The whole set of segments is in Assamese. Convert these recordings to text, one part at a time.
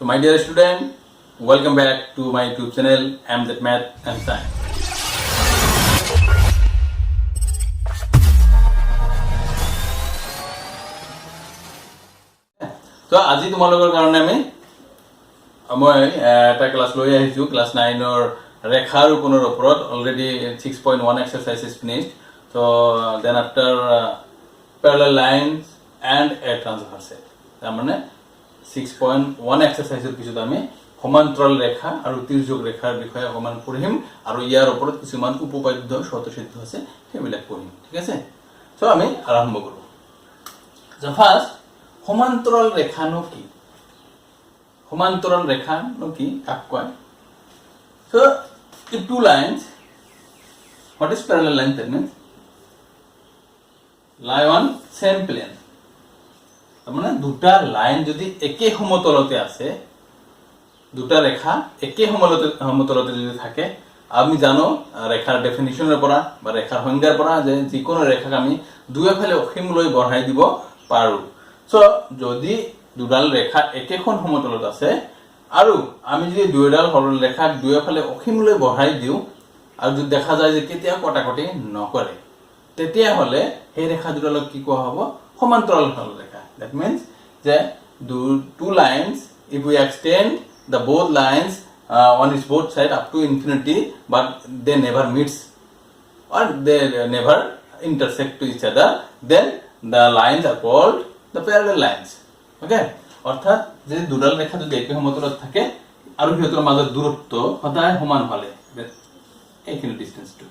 So my dear student, welcome back to my YouTube channel MZ Math and Science. So আজি তোমালোকৰ কাৰণে মই এটা ক্লাছ লৈ আহিছো ক্লাছ 9 ৰ ৰেখাৰ উপনৰ ওপৰত already 6.1 exercise is finished. So then after parallel lines and a transversal. তাৰমানে 6.1 exercise এৰ পিছত আমি সমান্তৰাল ৰেখা আৰ তিৰ্যক ৰেখাৰ বিষয়ে অকমান পঢ়িম আৰু ইয়াৰ ওপৰত কিছুমান উপপাদ্য স্বতঃসিদ্ধ আছে সেইবিলাক পঢ়িম ঠিক আছে সো আমি আৰম্ভ কৰো যে ফার্স্ট সমান্তরাল রেখা নো কি সমান্তরাল রেখা নো কি কাক কয় so if two lines what is parallel line that means lie on same plane মানে দুটা লাইন যদি একে সমতলতে আছে দুটা রেখা একে সমতলতে যদি থাকে আমি জানো রেখার ডেফিনিশনের পৰা বা ৰেখাৰ সংজ্ঞাৰ পৰা যে যিকোনো ৰেখাক আমি দুইফালে অসীমলৈ বঢ়াই দিব পাৰো সো যদি দুডাল ৰেখা একেখন সমতলত আছে আৰু আমি যদি দুইডাল সৰল ৰেখাক দুইফালে অসীমলৈ বঢ়াই দিও আৰু যদি দেখা যায় যে কেতিয়া কটাকটি নকৰে তেতিয়া হলে এই ৰেখা দুডালক কি কোৱা হ'ব সমান্তরাল সরল রেখা that means that two lines if we extend the both lines on its both side up to infinity but they never meets or they never intersect to each other then the lines are called the parallel lines okay অর্থাৎ যে দুডাল রেখা যদি একই সমতলত থাকে আৰু সিহঁতৰ মাজৰ দূৰত্ব সদায় সমান হলে এইখিনি ডিসটেন্সটো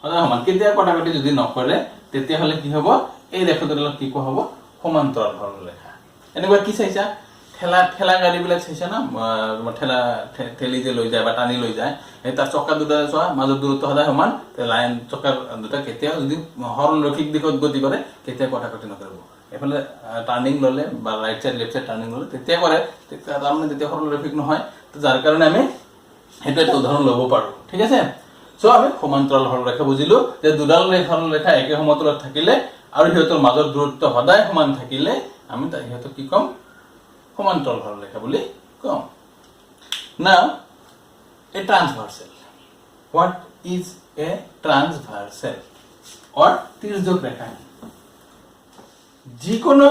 সদায় সমান কেতিয়া কটাকটি যদি নকৰে তেতিয়া হলে কি হ'ব এই ৰেখা দুডালক কি কোৱা হ'ব সমান্তৰাল সৰল ৰেখা এনেকুৱা কি চাইছা ঠেলা গাড়ী বিলাক চাইছা না ঠেলা ঠেলি যে লৈ যায় বা টানি লৈ যায় এই তাৰ চকা দুটা চোৱা মাজৰ দূৰত্ব সদায় সমান লাইন চকাৰ দুটা কেতিয়া যদি সৰল ৰৈখিক দিশত গতি কৰে কেতিয়া কটাকটি নকৰিব এফালে টাৰ্নিং ললে বা right side left side turning ললে তেতিয়া কৰে তেতিয়া তাৰমানে তেতিয়া সৰল ৰৈখিক নহয় তো যাৰ কাৰণে আমি এটা উদাহৰণ ল'ব পাৰো ঠিক আছে সো আমি সমান্তৰাল সৰল ৰেখা বুজিলো যে দুডাল সৰল ৰেখা একে সমতলত থাকিলে আৰু সিহঁতৰ মাজৰ দূৰত্ব সদায় সমান থাকিলে আমি সিহঁতক কি কম সমান্তরাল সরল রেখা বুলি কম now a transversal what is a transversal or তির্যক রেখা যিকোনো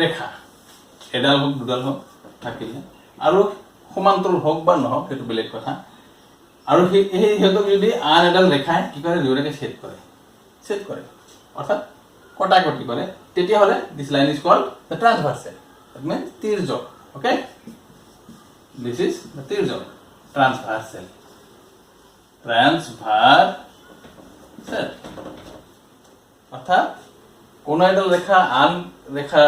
রেখা এডাল হোক দুডাল হোক থাকিলে আৰু সমান্তৰাল হোক বা নহওক সেইটো বেলেগ কথা আৰু এই সিহঁতক যদি আন এডাল ৰেখায় কি কৰে দুয়োটাকে ছেদ কৰে অৰ্থাৎ কটাকটি করে তেতিয়া হলে this line is called the transversal that means তির্যক okay this is the তির্যক transversal অর্থাৎ কোন এডাল রেখা আন রেখা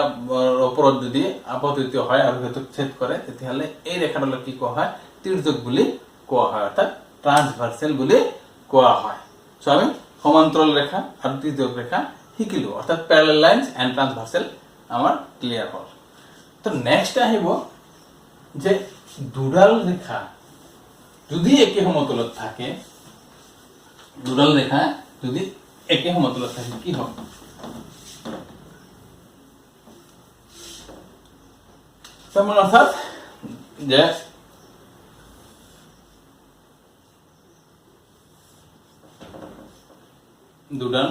ওপৰত যদি আপতিত হয় আৰু হেতু ছেদ কৰে তেতিয়া হলে এই ৰেখাডালক কি কোৱা হয় তিৰ্যক বুলি কোৱা হয় অৰ্থাৎ ট্ৰান্সভাৰ্সাল বুলি কোৱা হয় সো আমি সমান্তৰাল ৰেখা আৰু তির্যক রেখা শিকিলো অর্থাৎ প্যারালাল লাইনস এন্ড ট্রান্সভার্সাল আমার ক্লিয়ার হল তো নেক্সট আহিব যে দুডাল রেখা যদি একে সমতলত থাকে দুডাল রেখা যদি একে সমতলত থাকে কি হবে তেমন অর্থাৎ যে দুডাল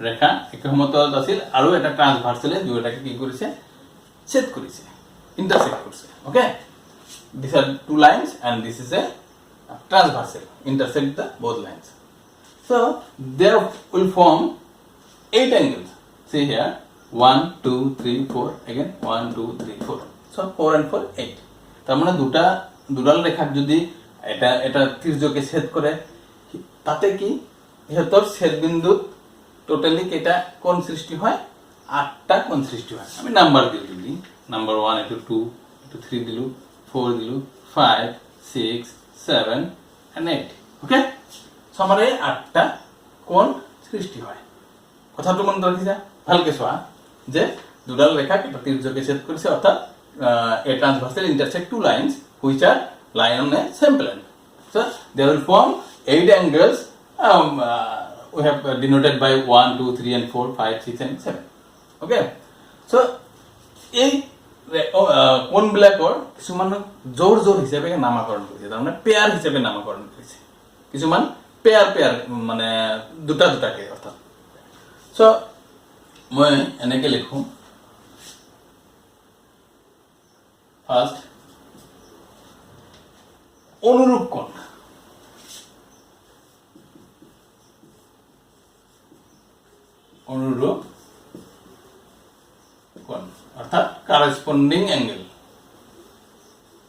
রেখা একে সমতলত আছিল আৰু এটা ট্ৰান্সভাৰ্সালে দুটাকে কি কৰিছে ছেদ কৰিছে ইন্টাৰসেক্ট কৰিছে okay these are two lines and this is a transversal intersect the both lines so there will form 8 angles see here 1 2 3 4 again 1 2 3 4 so 4 and 4 8 তার মানে দুডাল রেখা যদি এটা তির্যকে ছেদ করে তাতে কি ইহঁতৰ ছেদ বিন্দুত টোটালি কেটা কোণ সৃষ্টি হয় 8টা কোণ সৃষ্টি হয় আমি নাম্বার দিলি নাম্বার 1 এটো 2 এটো 3 দিলু 4 দিলু 5 6 7 and 8 ওকে সো আমাৰ এই 8টা কোণ সৃষ্টি হয় কথাটো মন ৰাখিছা ভালকে চোৱা যে দুডাল ৰেখা এটা তিৰ্যকে ছেদ কৰিছে অৰ্থাৎ a transversal intersect two lines which are lying on a same plane so they will form 8 angles we have denoted by 1 2 3 and 4 5 6 and 7 okay so এই কোনবিলাকৰ কিছুমানক জোৰ জোৰ হিচাপে নামাকৰণ কৰিছে, তাৰমানে পেয়াৰ হিচাপে নামাকৰণ কৰিছে, কিছুমান পেয়াৰ মানে দুটা দুটাকে অৰ্থাৎ। চ' মই এনেকে লিখো, ফাৰ্ষ্ট অনুৰূপ কোণ, অনুরূপ কোণ অর্থাৎ corresponding angle,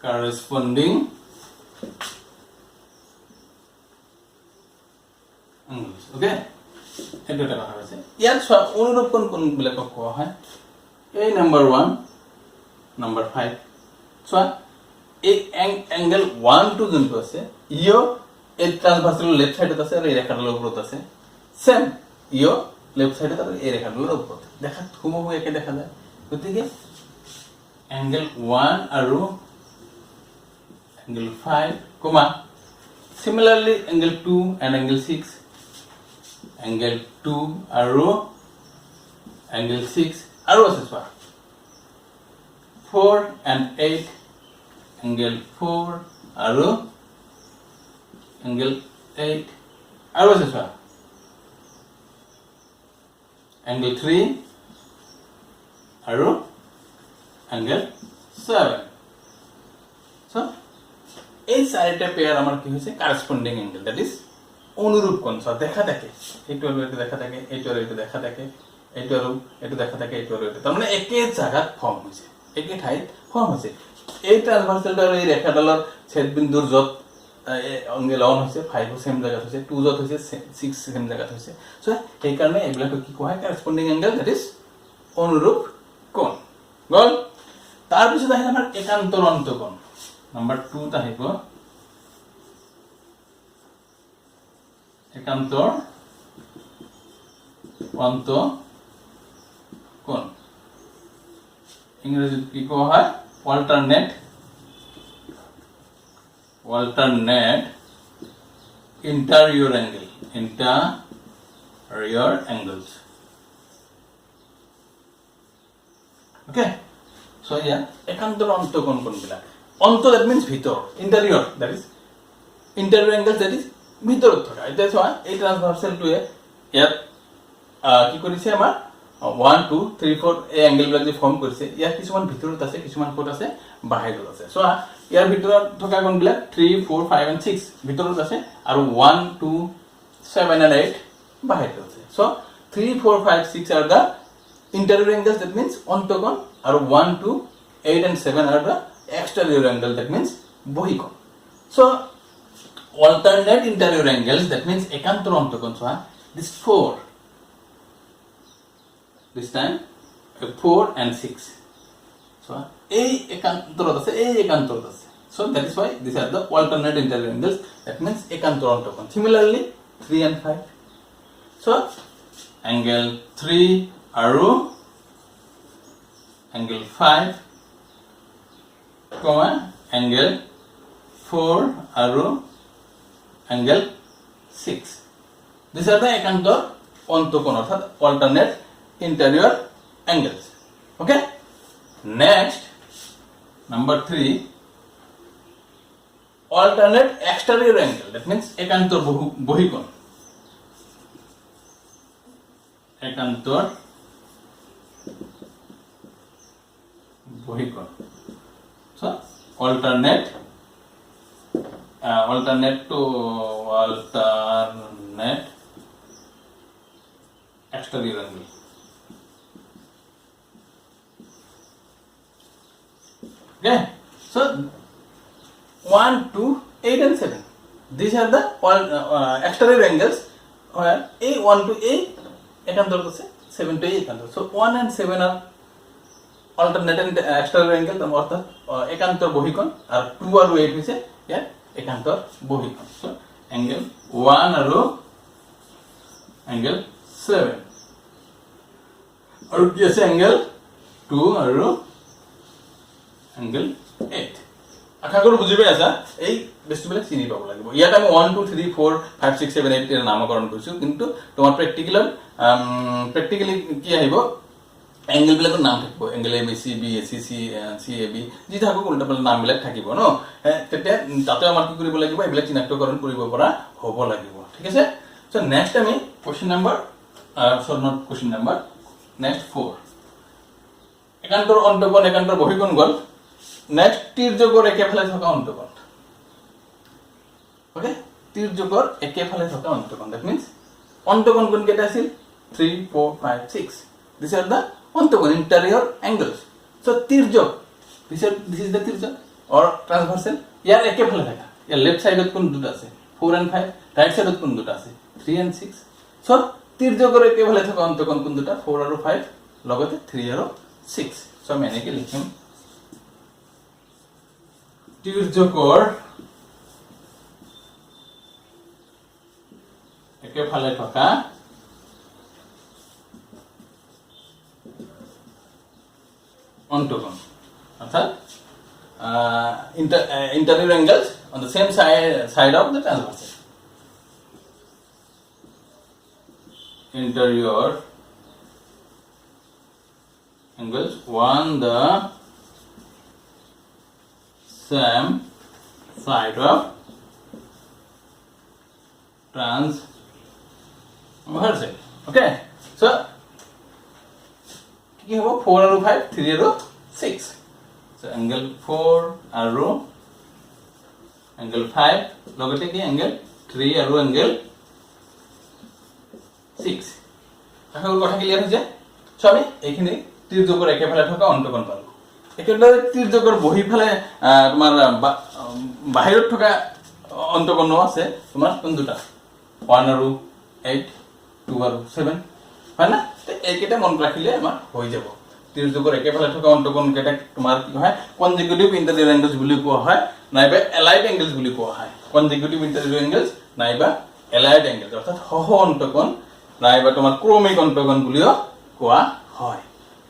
corresponding angles, okay এইটো এটা কথা আছে। ইয়াত চোৱা অনুৰূপ কোণ কোনবিলাকক কোৱা হয়, এই নাম্বাৰ 1 নাম্বাৰ 5 চোৱা এই এংগেল 1 2 যোনটো আছে ইও এই ট্ৰান্সভাৰ্সাল লেফট সাইডত আছে আৰু এই ৰেখাডালৰ ওপৰত আছে, সেম ইও লেফট সাইডত আৰু এই ৰেখাডালৰ ওপৰত দেখাত হুবহু একে দেখা যায়। গতিকে এংগেল 1 আৰু angle 5 comma similarly angle 2 and angle 6, angle 2 আৰু angle 6 আৰু আছে চোৱা 4 and 8, angle 4 আৰু angle 8 আৰু আছে চোৱা angle 3 আৰু angle 7। so এই চাৰিটা পেয়াৰ আমাৰ কি হৈছে corresponding angle, that is অনুৰূপ কোণ। so দেখা থাকে এইটো আৰু এইটো দেখা থাকে, এইটো আৰু এইটো দেখা থাকে, এইটো আৰু এইটো দেখা থাকে, এইটো আৰু এইটো, তাৰমানে একে জাগাত ফৰ্ম হৈছে, একে ঠাইত ফৰ্ম হৈছে। এই ট্ৰান্সভাৰ্সালটো আৰু এই ৰেখাডালৰ ছেদবিন্দুৰ য'ত এংগেল 1 হৈছে 5 সেম জায়গাত হৈছে, 2 য'ত হৈছে 6 সেম জায়গাত হৈছে। সো এই কাৰণে এইবিলাকক কি কোৱা হয় corresponding angle, that is অনুৰূপ কোণ। গল তাৰ পিছত আহিল আমাৰ একান্তৰ অন্তঃকোণ, নাম্বাৰ 2 ত আহিব একান্তৰ অন্তঃকোণ, ইংৰেজিত কি কোৱা হয় alternate interior angles, okay। so yeah একান্তৰ অন্তঃকোণ কোনবিলাক, অন্ত that means ভিতৰ, interior that is interior angles, that is ভিতৰত থকা। এতিয়া চোৱা এই ট্ৰান্সভাৰ্সালটোৱে ইয়াত কি কৰিছে আমাৰ 1 2 3 4 এই এংগেলবিলাক যে ফৰ্ম কৰিছে, ইয়াত কিছুমান ভিতৰত আছে, কিছুমান ক'ত আছে বাহিৰত আছে। চোৱা ইয়াৰ ভিতৰত থকা কোণবিলাক 3 4 5 and 6 ভিতৰত আছে আৰু 1 2 7 and 8 বাহিৰত আছে। so 3 4 5 6 are the interior angles, that means অন্তঃকোণ, আৰু 1 2 8 and 7 are the exterior angle, that means বহিকোণ। so alternate interior angles, that means একান্তৰ অন্তঃকোণ। চোৱা this 4, this time 4 and 6, so এই একান্তৰত আছে, এই একান্তৰত আছে, so that is why these are the alternate interior angles, that means একান্তৰ অন্তঃকোণ। similarly 3 and 5, so angle 3 আৰু angle 5 comma angle 4 আৰু angle 6, these are the একান্তৰ অন্তঃকোণ অৰ্থাৎ alternate interior angles, okay। next number 3 alternate exterior angle, that means একান্তৰ বহিকোণ, একান্তৰ বহিকোণ। so alternate exterior angle, okay। so 1 2 8 and 7, these are the exterior angles where a 1 to a একান্তৰত আছে, 7 to a একান্তৰত। so 1 and 7 are alternate exterior angle, অৰ্থাৎ একান্তৰ বহিকোণ, আৰু 2 আৰু 8 হৈছে ইয়াত একান্তৰ বহিকোণ। so angle 1 আৰু angle 7 আৰু কি আছে angle 2 আৰু angle 8। আশা কৰো বুজি পাই আছা, এই বস্তুবিলাক চিনি পাব লাগিব। ইয়াত আমি 1 2 3 4 5 6 7 8 এর নামকৰণ কৰিছো, কিন্তু তোমাৰ প্ৰেক্টিকেলি কি আহিব এংগেল বিলাকৰ নাম থাকিব, এংগেল ABC BAC CAB যি থাকক উল্টা পাল্টা নামবিলাক থাকিব ন, তেতিয়া তাতে আমাৰ কি কৰিব লাগিব, এইবিলাক চিনাক্তকৰণ কৰিব পৰা হ'ব লাগিব। ঠিক আছে। সো নেক্সট আমি question number not question number next 4 একান্তৰ অন্তকোণ একান্তৰ বহিকোণ গ'ল। নেক্সট তিৰ্যকৰ একেফালে থকা অন্তকোণ। ওকে, তিৰ্যকৰ একেফালে থকা অন্তকোণ, দ্যাট মিন্স অন্তকোণ কোন কেইটা আছিল 3 4 5 6 দিস আর দা অন্তকোণ ইন্টেরিয়র অ্যাঙ্গেলস। সো তির্যক দিস ইজ দা তির্যক অর ট্রান্সভার্সাল, ইয়ার একেফালে থাকা, ইয়ার লেফট সাইডত কোন দুটা আছে 4 and 5, রাইট সাইডত কোন দুটা আছে 3 and 6। সো তিৰ্যকৰ একেফালে থকা অন্তকোণ কোন দুটা 4 আৰু 5 লগতে 3 আৰু 6। সো আমি এনেকে লিখিম তিৰ্যকৰ একেফালে থকা অন্তকোণ, অর্থাৎ interior angles on the same side of the transversal. Interior angles on the same side of transversal. Okay, so কি হ'ব 4 আৰু 5 3 আৰু 6। সো এংগেল 4 আৰু এংগেল 5 লগতে কি এংগেল 3 আৰু এংগেল 6। এখন কথা ক্লিয়াৰ হৈছে। সো আমি এইখিনি তিৰ্যকৰ একেফালে থকা অন্তকোণ পালো। একেদৰে তিৰ্যকৰ বহিফালে তোমাৰ বাহিৰত থকা অন্তকোণো আছে তোমাৰ কোন দুটা 1 আৰু 8 2 আৰু 7, হয় না? এইকেইটা মনত ৰাখিলে আমাৰ হৈ যাব। তিৰ্যকৰ একেফালে থকা অন্তকোণ কেইটা তোমাৰ কি হয় কনজিকিউটিভ ইন্টেৰিয়ৰ এংগেলছ বুলি কোৱা হয়, নাইবা এলাইড এংগেলছ বুলি কোৱা হয়। কনজিকিউটিভ ইন্টেৰিয়ৰ এংগেলছ নাইবা এলাইড এংগেলছ, অৰ্থাৎ সহ অন্তকোণ নাইবা তোমাৰ ক্ৰমিক অন্তকোণ বুলিও কোৱা হয়।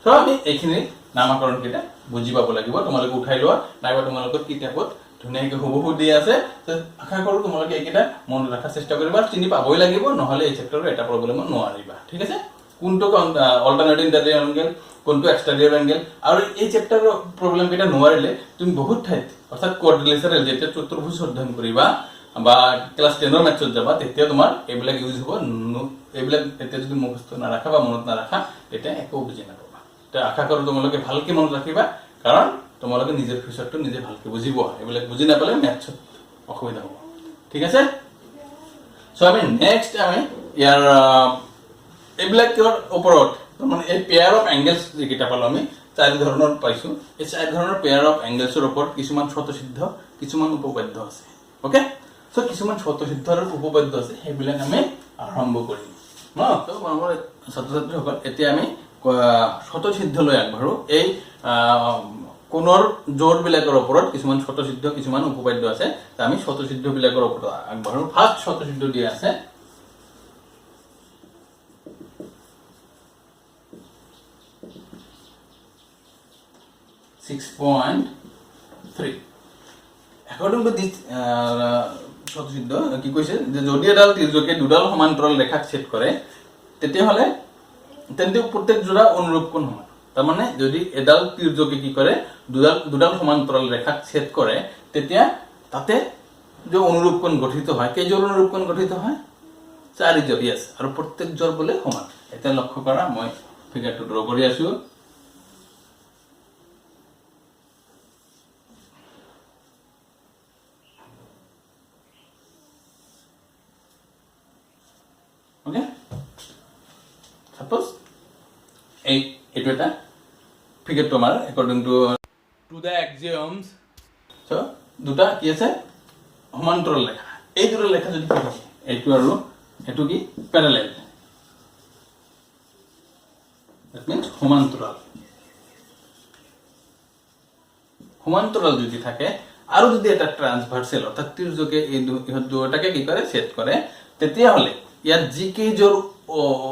সো আমি এইখিনি নামকৰণ কেইটা বুজি পাব লাগিব। তোমালোকে উঠাই লোৱা, নাইবা তোমালোকৰ কিতাপত ধুনীয়াকৈ হুবহু দি আছে। আশা কৰোঁ তোমালোকে এইকেইটা মনত ৰখাৰ চেষ্টা কৰিবা, চিনি পাবই লাগিব, নহ'লে এই চেপ্টাৰৰ এটা প্ৰব্লেমো নোৱাৰিবা। ঠিক আছে। কোনটো অল্টাৰনেটিভ ইন্টেৰিয়ৰ এংগেল, কোনটো এক্সটেৰিয়ৰ এংগেল, আৰু এই চেপ্টাৰৰ প্ৰব্লেম কেইটা নোৱাৰিলে তুমি বহুত ঠাইত অৰ্থাৎ কোৱাড্ৰিলেটাৰেল যেতিয়া চতুৰ্ভুজ অধ্যয়ন কৰিবা বা ক্লাছ 10ৰ মেথছত যাবা, তেতিয়া তোমাৰ এইবিলাক ইউজ হ'ব। এইবিলাক এতিয়া যদি মুখস্থ নাৰাখা বা মনত নাৰাখা তেতিয়া একো বুজি নাপাবা। তো আশা কৰোঁ তোমালোকে ভালকে মনত ৰাখিবা, কাৰণ তোমালোকে নিজৰ ফিউচাৰটো নিজে ভালকে বুজিব। এইবিলাক বুজি নাপালে মেথছত অসুবিধা হ'ব। ঠিক আছে। সো আমি নেক্সট আমি ইয়াৰ এইবিলাকৰ ওপৰত মানে এই পেয়াৰ অফ এংগেলছ যিকেইটা পালো আমি 4 ধৰণৰ পাইছো। এই 4 ধৰণৰ পেয়াৰ অফ এংগেলছৰ ওপৰত কিছুমান স্বতঃসিদ্ধ কিছুমান উপপাদ্য আছে। ওকে, সো কিছুমান স্বতঃসিদ্ধ আৰু উপপাদ্য আছে, সেইবিলাক আমি আৰম্ভ কৰিম ন। তো আমাৰ ছাত্ৰ ছাত্ৰীসকল এতিয়া আমি স্বতঃসিদ্ধলৈ আগবাঢ়ো। এই কোণৰ জোৰবিলাকৰ ওপৰত কিছুমান স্বতঃসিদ্ধ কিছুমান উপপাদ্য আছে, আমি স্বতঃসিদ্ধবিলাকৰ ওপৰত আগবাঢ়ো। ফাৰ্ষ্ট স্বতঃসিদ্ধ দিয়া আছে 6.3. According to this স্বতঃসিদ্ধ কি কৈছে যে যদি এডাল তিৰ্যকে দুডাল সমান্তৰাল ৰেখাক ছেদ কৰে তেতিয়াহ'লে তেন্তে প্ৰত্যেক জোড়া অনুৰূপ কোণ সমান। তাৰ মানে যদি এডাল তিৰ্যকে কি কৰে দুডাল সমান্তৰাল ৰেখাক ছেদ কৰে তেতিয়া তাতে যে অনুৰূপ কোণ গঠিত হয়, কেইজোৰ অনুৰূপ কোণ গঠিত হয় 4 জোৰ। ইয়েস, আৰু প্ৰত্যেক জোৰ বোলে সমান। এটা লক্ষ্য কৰা, মই ফিগাৰটো ড্ৰ কৰি আছো। ওকে, সাপোজ এইটো এটা ফিগাৰ তোমাৰ according to the axioms। So দুটা কি আছে সমান্তৰাল ৰেখা। এই দুটা ৰেখা যদি কি থাকে এইটো আৰু এটো কি প্যাৰালাল, that means সমান্তৰাল। সমান্তৰাল যদি থাকে আৰু যদি এটা ট্ৰান্সভাৰ্সাল অৰ্থাৎ তিৰ্যকে এই দুটাকে কি কৰে ছেদ কৰে, তেতিয়া হলে ইয়াত যি কেইজোৰ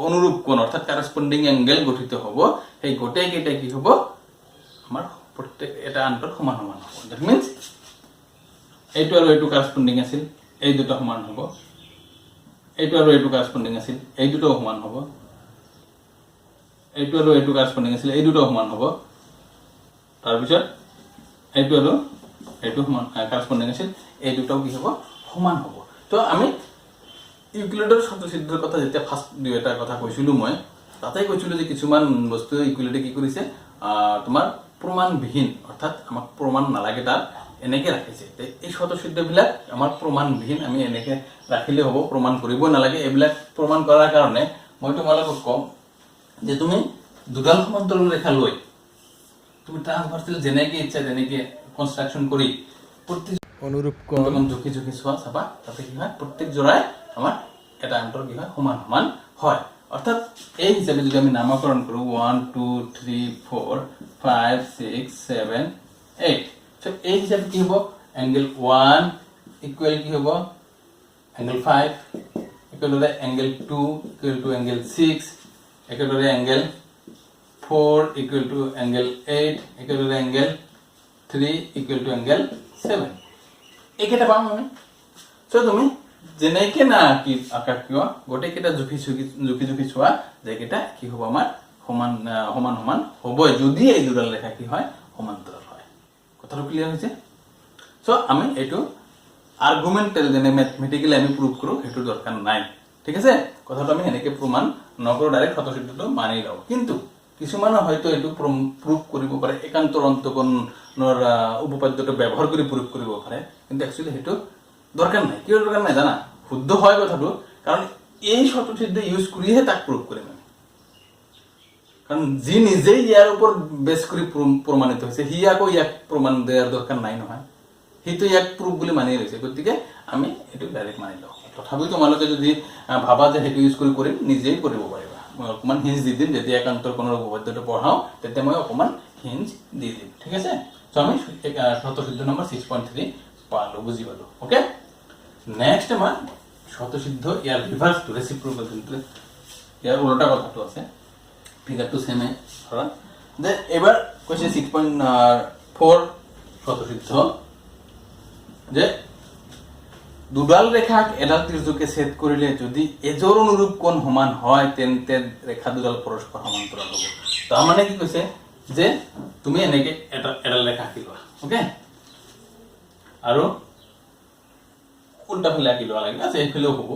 অনুৰূপ কোণ অৰ্থাৎ কাৰেসপন্ডিং এংগেল গঠিত হ'ব সেই গোটেই কেইটা কি হ'ব আমাৰ প্ৰত্যেক এটা আনটোৰ সমান সমান হ'ব। that means এইটো আৰু এইটো কাৰেসপন্ডিং আছিল, এই দুটো সমান হ'ব। এইটো আৰু এইটো কাৰেসপন্ডিং আছিল, এই দুটো সমান হ'ব। এইটো আৰু এইটো কাৰেস্পন্ডিং আছিল, এই দুটো সমান হ'ব। তাৰপিছত এইটো আৰু এইটো সমান কাৰেস্পন্ডিং আছিল, এই দুটাও কি হ'ব সমান হ'ব। তো আমি ইউক্লিডৰ শতসিদ্ধৰ কথা যেতিয়া ফাৰ্ষ্ট দুই এটা কথা কৈছিলোঁ মই, তাতে কৈছিলোঁ যে কিছুমান বস্তু ইউক্লিডে কি কৰিছে তোমাৰ প্ৰমাণবিহীন, অৰ্থাৎ আমাক প্ৰমাণ নালাগে তাত, এনেকে ৰাখিছে। এই শতসিদ্ধবিলাক আমাৰ প্ৰমাণবিহীন, আমি এনেকে ৰাখিলে হ'ব, প্ৰমাণ কৰিব নালাগে। এইবিলাক প্ৰমাণ কৰাৰ কাৰণে মই তোমালোকক কম যে তুমি দুডাল সমান্তৰাল ৰেখা লৈ তুমি ট্ৰান্সভাৰ্চেল যেনেকে ইচ্ছা তেনেকে কনষ্ট্ৰাকশন কৰি প্ৰত্যেক অনুৰূপ কোণ জুখি জুখি চোৱা চাবা, তাতে কি হয় প্ৰত্যেক জোড়াই আমাৰ এটা আনটোৰ কি হয় সমান সমান হয়। অৰ্থাৎ এই হিচাপে যদি আমি নামকৰণ কৰো 1 2 3 4 5 6 7 8, সো এই হিচাপে কি হ'ব এংগেল 1 ইকুৱেল কি হ'ব এংগেল 5, একেদৰে এংগেল 2 ইকুৱেল টু এংগেল 6, একেদৰে এংগেল 4 ইকুৱেল টু এংগেল 8, একেদৰে এংগেল 3 ইকুৱেল টু এংগেল 7, এইকেইটা পাম আমি। সো তুমি যেনেকে না কি আঁকা কিয় গোটেইকেইটা জুখি জুখি চোৱা যে কেইটা কি হ'ব আমাৰ সমান সমান সমান হ'বই, যদি এই দুডাল ৰেখা কি হয় সমান্তৰাল হয়। কথাটো ক্লিয়াৰ হৈছে? সো আমি এইটো আৰ্গুমেন্টাল যেনে ম্যাথমেটিক্যালি আমি প্ৰুভ কৰো সেইটো দৰকাৰ নাই, ঠিক আছে? কথাটো আমি এনেকে প্ৰমাণ নকৰো, ডাইৰেক্ট শতসিদ্ধটো মানি লওঁ। কিন্তু কিছুমানে হয়তো এইটো প্ৰুভ কৰিব পাৰে, একান্তৰ অন্তকোণৰ উপপাদ্যটো ব্যৱহাৰ কৰি প্ৰুভ কৰিব পাৰে, কিন্তু একচুয়ালি সেইটো দৰকাৰ নাই। কিয় দৰকাৰ নাই জানা? শুদ্ধ হয় কথাটো, কাৰণ এই শতসিদ্ধ ইউজ কৰিহে তাক প্ৰুভ কৰিম আমি। কাৰণ যি নিজেই ইয়াৰ ওপৰত বেছ কৰি প্ৰমাণিত হৈছে, সি আকৌ ইয়াক প্ৰমাণ দিয়াৰ দৰকাৰ নাই নহয়, সেইটো ইয়াক প্ৰুফ বুলি মানি লৈছে, গতিকে আমি এইটো ডাইৰেক্ট মানি লওঁ। তথাপিও তোমালোকে যদি ভাবা যে সেইটো ইউজ কৰি কৰিম, নিজেই কৰিব পাৰিবা। মই অকণমান হিঞ্চ দি দিম, যেতিয়া একান্তৰ কোণৰ উপপাদ্যটো পঢ়াওঁ তেতিয়া মই অকণমান হিঞ্চ দি দিম, ঠিক আছে? চ' আমি শতসিদ্ধ নম্বৰ 6.3 পালো, বুজি পালো। ওকে, নেক্সট আমাৰ শতসিদ্ধ ইয়াৰ ৰিভাৰ্সটো ৰেচিপ্ৰকেল, কিন্তু ইয়াৰ উল্টা কথাটো আছে, ফিগাৰটো সেমে ধৰা যে এবাৰ কৈছে 6.4 শতসিদ্ধ যে দুডাল রেখাক এডাল তীর্যকে ছেদ করিলে যদি এজোর অনুরূপ কোণ সমান হয় তেন্তে রেখা দুডাল পরস্পর সমান্তরাল হ'ব। তার মানে কি কৈছে যে তুমি এনেকে এডাল রেখা আঁকি লোৱা, ওকে, আৰু উল্টা ফালে আঁকি লোৱা লাগে, আছে এইফালেও হ'ব,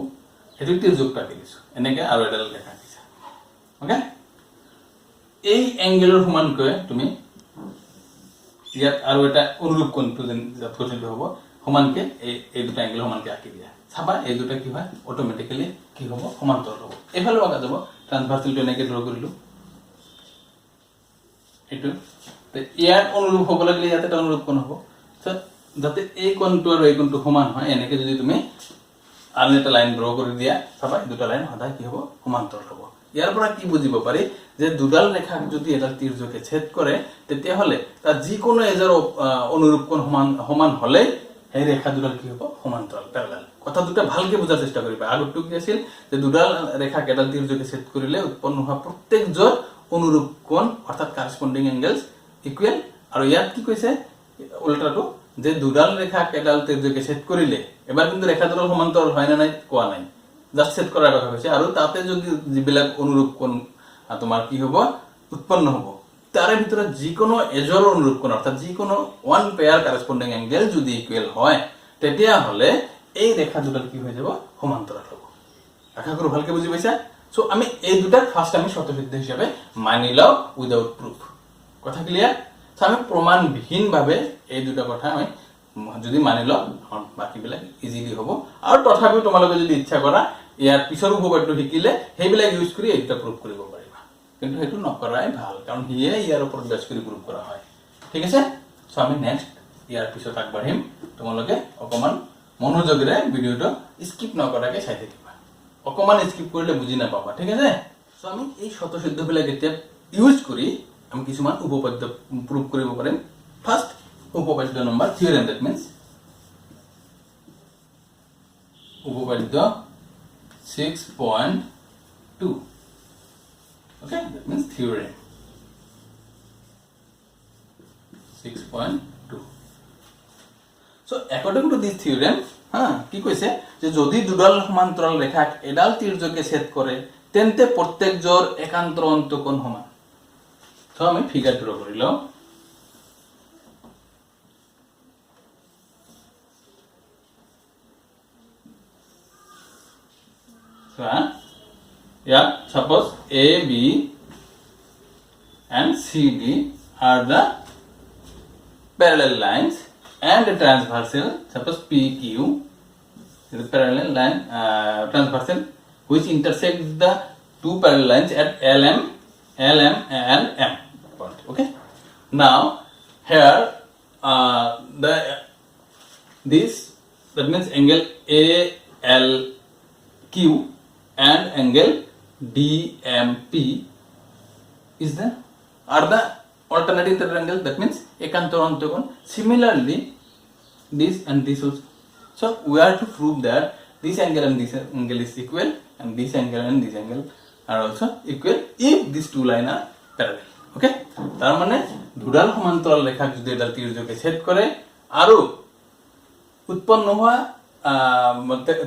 সেইটো তীৰ্যকটো আঁকি দিছো এনেকে, আৰু এডাল ৰেখা আঁকিছা, ওকে। এই এংগেলৰ সমানকৈ তুমি ইয়াত আৰু এটা অনুৰূপ কোণটো যাত গঠিত হ'ব সমানকে এই দুটা এংগেল সমানকে আঁকি দিয়া, চাবা এই দুটা কি হয় অটোমেটিক্যালি কি হ'ব সমান্তৰাল হ'ব। এইফালেও আঁকা যাব, ট্ৰান্সভাৰ্চেলটো এনেকে ড্ৰ কৰিলো, এইটো ইয়াত অনুৰূপ হ'ব লাগিলে ইয়াত এটা অনুৰূপ কোণ হ'ব, যাতে এই কোণটো আৰু এই কোণটো সমান হয়, এনেকে যদি তুমি আন এটা লাইন ড্ৰ কৰি দিয়া, চাবা এই দুটা লাইন সদায় কি হ'ব সমান্তৰাল হ'ব। ইয়াৰ পৰা কি বুজিব পাৰি যে দুডাল ৰেখাক যদি এডাল তীৰ্যকে ছেদ কৰে তেতিয়াহ'লে তাৰ যিকোনো এজৰ অনুৰূপ কোণ সমান হ'লে এই রেখা দুডাল কি হ'ব সমান্তরাল, প্যারালাল। কথা দুটা ভালকে বোঝার চেষ্টা কৰিবা। আগৰটো কি আছিল যে দুডাল ৰেখা এডাল তীৰ্যকে ছেদ কৰিলে উৎপন্ন হোৱা প্ৰত্যেক জোৰ অনুৰূপ কোণ অৰ্থাৎ কাৰেসপন্ডিং এংগেলস ইকুৱেল, আৰু ইয়াত কি কৈছে উল্টাটো যে দুডাল ৰেখা এডাল তীৰ্যকে ছেদ কৰিলে, এবাৰ কিন্তু ৰেখা দুডাল সমান্তৰাল হয় না নাই কোৱা নাই, জাস্ট ছেদ কৰাৰ কথা কৈছে, আৰু তাতে যদি যিবিলাক অনুৰূপ কোণ তোমাৰ কি হ'ব উৎপন্ন হ'ব, তাৰে ভিতৰত যিকোনো এজৰ অনুৰূপ কোণ অৰ্থাৎ যিকোনো ওয়ান পেয়াৰ কাৰেসপন্ডিং এংগেল যদি ইকুৱেল হয় তেতিয়াহ'লে এই ৰেখা দুডাল কি হৈ যাব সমান্তৰাল হ'ব। আশা কৰো ভালকে বুজি পাইছা। সো আমি এই দুটাক ফাৰ্স্ট আমি শতসিদ্ধ হিচাপে মানি লওঁ উইদাউট প্ৰুফ। কথা ক্লিয়াৰ? সো আমি প্ৰমাণবিহীনভাৱে এই দুটা কথা আমি যদি মানি লওঁ আমাৰ বাকীবিলাক ইজিলি হ'ব। আৰু তথাপিও তোমালোকে যদি ইচ্ছা কৰা ইয়াৰ পিছৰ উপপাদ্য শিকিলে সেইবিলাক ইউজ কৰি এই দুটা প্ৰুফ কৰিব পাৰিবা, কিন্তু সেইটো নকৰাই ভাল, কাৰণ সিয়ে ইয়াৰ ওপৰত বেছ কৰি প্ৰুভ কৰা হয়, ঠিক আছে? সো আমি নেক্সট ইয়াৰ পিছত আগবাঢ়িম, তোমালোকে অকমান মনোযোগেৰে ভিডিঅ'টো স্কিপ নকৰাকে চাই থাকিবা, অকমান স্কিপ কৰিলে বুজি নাপাবা, ঠিক আছে? সো আমি এই শতসিদ্ধবিলাক এতিয়া ইউজ কৰি আমি কিছুমান উপপাদ্য প্ৰুভ কৰিব পাৰিম। ফাৰ্স্ট উপপাদ্য নম্বৰ থিওৰেম, দ্যাট মিন্স উপপাদ্য 6.2, okay, that means theorem 6.2. So according to this theorem কি কৈছে যে যদি দুডাল সমান্তৰাল ৰেখাক এডাল তীৰ্যকে ছেদ কৰে তেন্তে প্ৰত্যেকজোৰ একান্তৰ অন্তকোণ সমান তো আমি ফিগাৰ ড্ৰ কৰি লওঁ yeah, suppose AB and CD are the parallel lines and the transversal, suppose PQ is the parallel line transversal which intersects the two parallel lines at LM and M point. Okay. Now here that means angle ALQ and angle DMP is the alternating triangle, that means ekantor antogon. Similarly this and this also, so we have to prove that this angle and this angle is equal and this angle and this angle are also equal if these two lines are parallel. Okay, তার মানে দুডাল সমান্তরাল রেখা যদি এডাল ত্রিভুজকে ছেদ করে আর উৎপন্ন হওয়া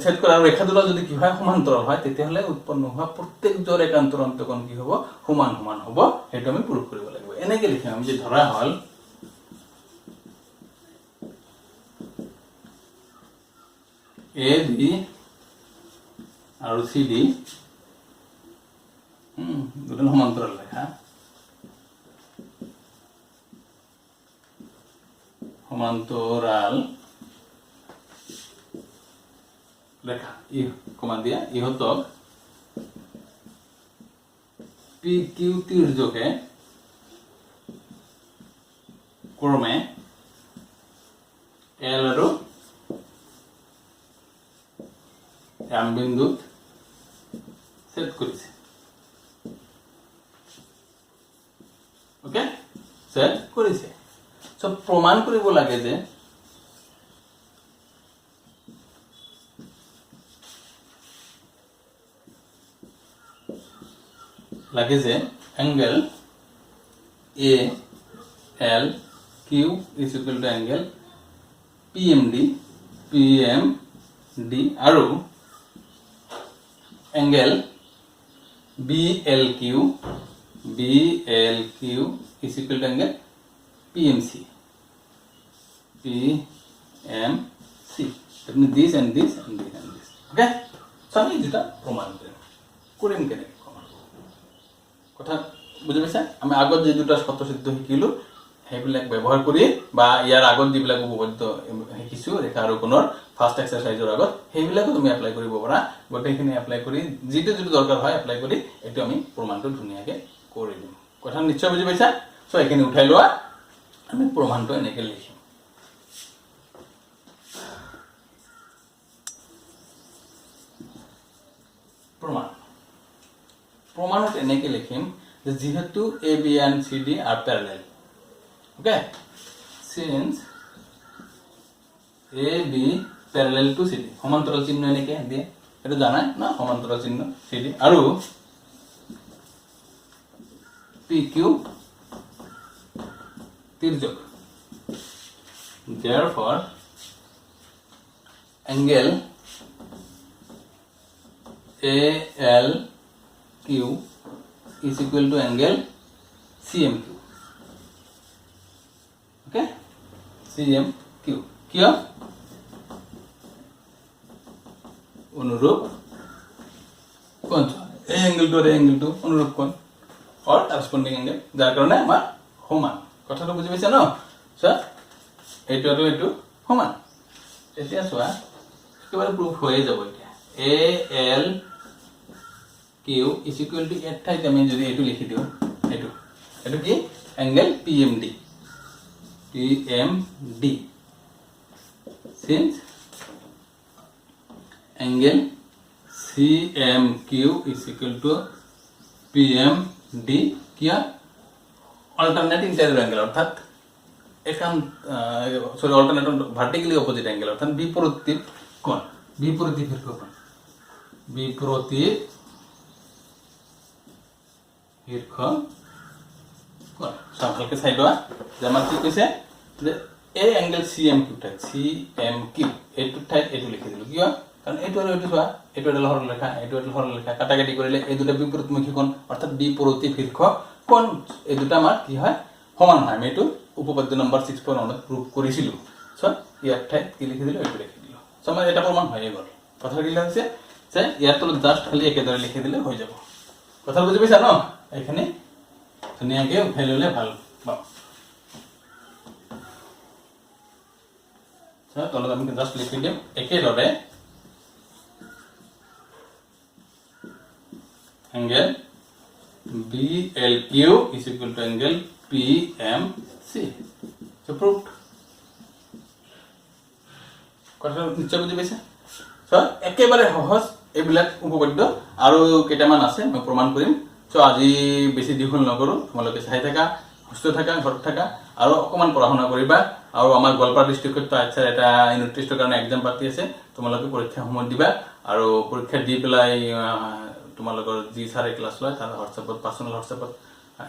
ছেদ করার রেখা দুটো যদি কি হয় সমান্তরাল হয় তেতিয়াহলে উৎপন্ন হওয়া প্রত্যেক জোড় একান্তৰ অন্তকোণ কি হ'ব সমান সমান হ'ব এটা আমি প্রুফ কৰিব লাগিব এনেকে লিখিম আমি যে ধৰা হল AB আৰু CD দুটো সমান্তৰাল ৰেখা সমান্তৰাল ৰেখা ই কমা দিয়া ইহতক PQ তিৰ্যকে ক্ৰমে L আৰু M বিন্দুত ছেদ কৰিছে ওকে ছেদ কৰিছে সো প্ৰমাণ কৰিব লাগে যে angle ALQ is equal to angle PMD আৰু angle BLQ is equal to angle PMC. That means this and this and this and this. Okay? So আমি যেটা প্রমাণ করিম কেনে কথা বুঝি পাইছা আমি আগত যে দুটা স্বতঃসিদ্ধ শিকিলো সেইবিলাক ব্যৱহাৰ কৰি বা ইয়াৰ আগত যিবিলাক উপপাদ্য শিকিছো ৰেখা আৰু কোণৰ ফাৰ্স্ট এক্সাৰসাইজৰ আগত সেইবিলাকো তুমি এপ্লাই কৰিব পাৰা গোটেইখিনি এপ্লাই কৰি যেটো দৰকাৰ হয় এপ্লাই কৰি এটো আমি প্ৰমাণটো ধুনিয়াকে কৰি দিম কথা নিশ্চয় বুজি পাইছা সো এখিনি উঠাই লোৱা আমি প্ৰমাণটো এনেকে লিখিম প্রমাণত এনেকে লিখিম যে যেহেতু AB and CD are parallel. Okay, since AB parallel to CD সমান্তরাল চিহ্ন এনেকে দিয়ে এটা জানাই না সমান্তরাল চিহ্ন CD আৰু PQ তির্যক therefore angle ALQ is equal to angle CMQ. Okay, CMQ কিয় অনুরূপ কোণ এই অ্যাঙ্গেলটো অনুরূপ কোণ or corresponding angle যার কারণে আমার সমান কথাটো বুজি পাইছা ন স্যার এইটো আৰু এইটো সমান এতিয়া চোৱা একেবাৰে প্রুফ হয়ে যাব এতিয়া ALQ is equal to এর ঠাইতে আমি যদি এইটো লিখি দিও এইটো কি angle PMD since angle CMQ is equal to PMD क्या alternate interior angle অর্থাৎ alternate vertically opposite angle অর্থাৎ বিপরীত কোণ বিপরীত কোণ ভালকে চাই লোৱা যে আমাৰ কি কৈছে যে এই এংগেল CMQ ঠাইত CMQ এইটো ঠাইত এইটো লিখি দিলো কিয় কাৰণ এইটো আৰু এইটো চোৱা, এইটো এটা সৰলৰেখা, এইটো এটা সৰলৰেখা, কাটাকাটি কৰিলে এই দুটা বিপৰীতমুখী কোণ অৰ্থাৎ বিপৰীত শীৰ্ষ কোণ এই দুটা আমাৰ কি হয় সমান হয়। আমি এইটো উপপাদ্য নম্বৰ 6.1 প্ৰুভ কৰিছিলোঁ। চ' ইয়াৰ ঠাইত কি লিখি দিলোঁ, এইটো লিখি দিলোঁ। চ' আমাৰ এটা প্ৰমাণ হৈয়ে গ'ল। কথা কি হৈছে যে ইয়াৰ তলত জাষ্ট খালি একেদৰে লিখি দিলে হৈ যাব। কথা বুজি পাইছা ন? এইখিনি ধুনীয়াকৈ উঠাই ল'লে ভাল পাব। তলত আমি জাষ্ট লিখি দিম একেদৰে angle BLQ is equal to angle PMC. So proved. কথা নিশ্চয় বুজি পাইছে? চ' একেবাৰে সহজ এইবিলাক উপপাদ্য আৰু কেইটামান আছে মই প্ৰমাণ কৰিম। চ' আজি বেছি দীঘল নকৰোঁ, তোমালোকে চাই থাকা, সুস্থ থাকা, ঘৰত থাকা আৰু অকণমান পঢ়া শুনা কৰিবা। আৰু আমাৰ গোৱালপাৰা ডিষ্ট্ৰিক্টত আচ্ছা এটা ইউনিট টেষ্টৰ কাৰণে এক্সাম পাতি আছে, তোমালোকে পৰীক্ষা সময় দিবা আৰু পৰীক্ষা দি পেলাই তোমালোকৰ যি ছাৰে ক্লাছ লয় তাৰ হোৱাটছএপত পাৰ্চনেল হোৱাটছএপত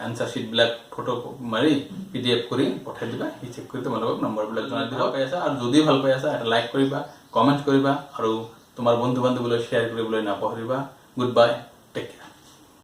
এনচাৰ শ্বীটবিলাক ফটো মাৰি PDF কৰি পঠাই দিবা। সি চেক কৰি তোমালোকক নম্বৰবিলাক জনাই দিব। পাই আছা আৰু যদি ভাল পাই আছা এটা লাইক কৰিবা, কমেণ্ট কৰিবা আৰু তোমাৰ বন্ধু বান্ধৱীলৈ শ্বেয়াৰ কৰিবলৈ নাপাহৰিবা। Good bye, take care.